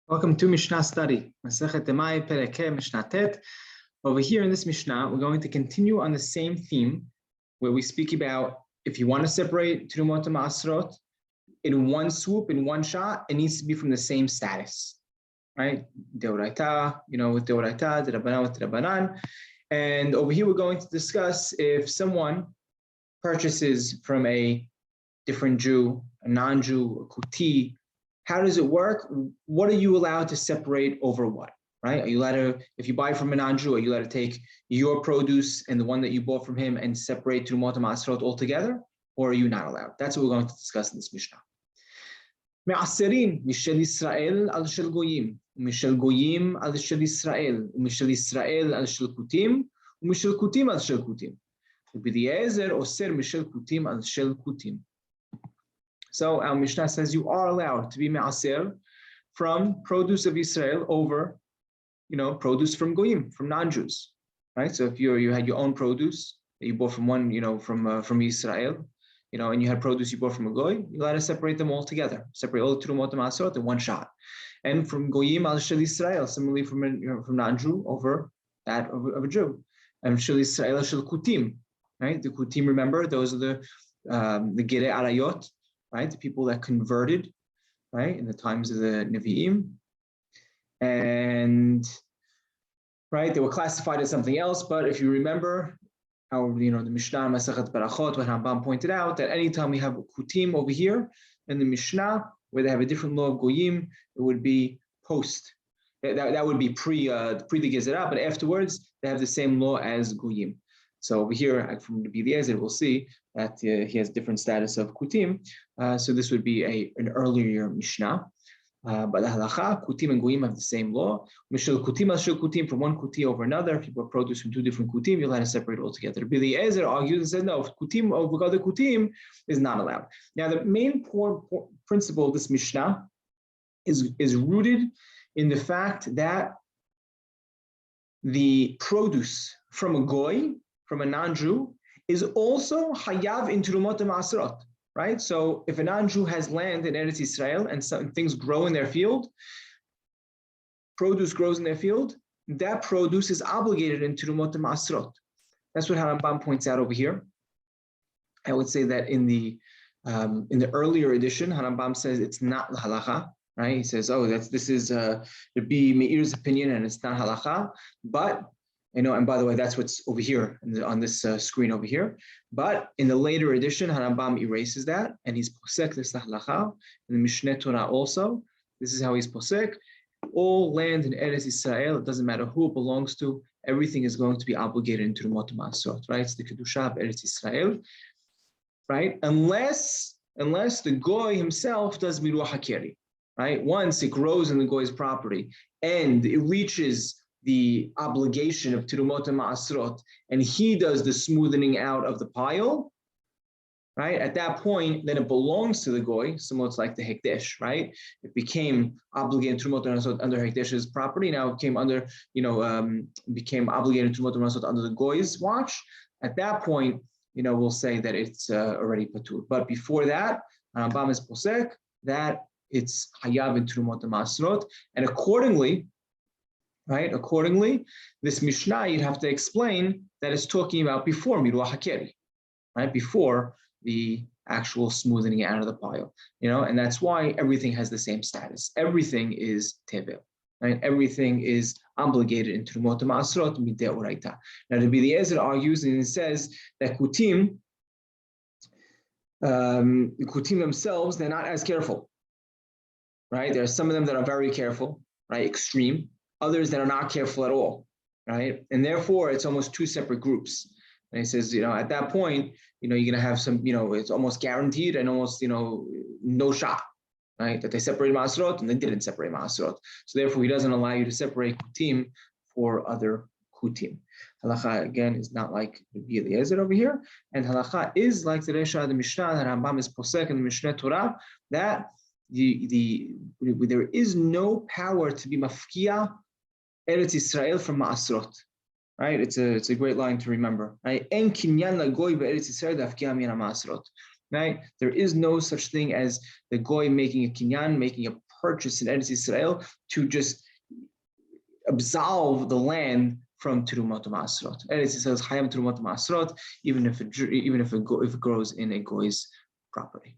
Welcome to Mishna study. Masechet Demai Perek Mishnah Tet. Over here in this Mishnah, we're going to continue on the same theme where we speak about if you want to separate Terumot and Ma'asrot in one swoop, in one shot, it needs to be from the same status, right? Deoraita, with Deoraita, Derabanan with Derabanan. And over here, we're going to discuss if someone purchases from a different Jew, a non-Jew, a Kuti. How does it work? What are you allowed to separate over what, right? Are you allowed to, if you buy from a non-Jew, are you allowed to take your produce and the one that you bought from him and separate Terumot and Ma'asrot altogether? Or are you not allowed? That's what we're going to discuss in this Mishnah. Me'aserin, mishel Yisrael al shel goyim, mishel goyim al shel Yisrael, mishel Yisrael al shel kutim, mishel kutim al shel kutim. Ubidiezer oser mishel kutim al shel kutim. So our Mishnah says you are allowed to be me'aser from produce of Israel over, produce from goyim, from non-Jews, right? So if you had your own produce that you bought from one, from Israel, and you had produce you bought from a goy, you allowed to separate them all together, separate all the Terumot and Ma'asrot in one shot. And from goyim al shel Israel, similarly from non-Jew over that of a Jew, and shel Israel shel kutim, right? The kutim, remember, those are the Girei Arayot, right? The people that converted, right, in the times of the Nevi'im. And, right, they were classified as something else, but if you remember, the Mishnah, Masechet Barachot, what Rambam pointed out, that anytime we have Kutim over here in the Mishnah, where they have a different law of Goyim, it would be post. That would be pre the Gezerah, but afterwards, they have the same law as Goyim. So over here, from the Eliezer, we'll see that he has different status of Kutim. So this would be an earlier Mishnah. But the halacha, Kutim and Goyim have the same law. Mishel Kutim, Mishel Kutim, from one Kuti over another. If you bought produce from two different Kutim, you'll have to separate all together. Eliezer argues and says, no, Kutim over other Kutim is not allowed. Now, the main principle of this Mishnah is rooted in the fact that the produce from a Goy, from a non-Jew, is also hayav in Terumot and Ma'asrot, right? So if a non-Jew has land in Eretz Israel and some things grow in their field, produce grows in their field, that produce is obligated in Terumot and Ma'asrot. That's what Rambam points out over here. I would say that in the earlier edition, Rambam says it's not halacha, right? He says, this is Rabbi Meir's opinion and it's not halacha, but and by the way, that's what's over here on this screen over here. But in the later edition, Rambam erases that, and he's posek this halacha. In the Mishneh Torah also, this is how he's posek. All land in Eretz Israel, it doesn't matter who it belongs to, everything is going to be obligated into the Terumot and Ma'asrot, right? It's the Kedusha of Eretz Israel, right? Unless the Goy himself does Miruach HaKeri, right? Once it grows in the Goy's property and it reaches the obligation of Terumot and Ma'asrot, and he does the smoothing out of the pile, right? At that point, then it belongs to the Goy, similar to like the Hekdesh, right? It became obligated Terumot and Ma'asrot under Hekdesh's property. Now it came under, became obligated Terumot and Ma'asrot under the Goy's watch. At that point, we'll say that it's already patur. But before that, Rambam is posek that it's hayav in Terumot and Ma'asrot, and accordingly, this Mishnah, you'd have to explain that it's talking about before Miruach HaKeri, right? Before the actual smoothing out of the pile, and that's why everything has the same status. Everything is tevel, right? Everything is obligated in Terumot and Ma'asrot midei oraita. Now, the Eliezer argues and he says that the Kutim themselves, they're not as careful, right? There are some of them that are very careful, right? Extreme. Others that are not careful at all, right? And therefore, it's almost two separate groups. And he says, at that point, you're going to have some, it's almost guaranteed and almost, no shot, right? That they separate Ma'asrot and they didn't separate Ma'asrot. So therefore, he doesn't allow you to separate Kutim for other Kutim. Halacha, again, is not like the Eliezer over here. And Halacha is like the Resha of the Mishnah, that Rambam is posek in the Mishneh Torah, that there is no power to be mafkia Eretz Israel from Ma'asrot, right? It's a great line to remember, right? En kinyan lagoy be'Eretz Israel dafkia min Ma'asrot, right? There is no such thing as the goy making a kinyan, making a purchase in Eretz Yisrael to just absolve the land from Terumot Ma'asrot. Eretz Yisrael is Hayam Terumot Ma'asrot, even if it grows in a goy's property.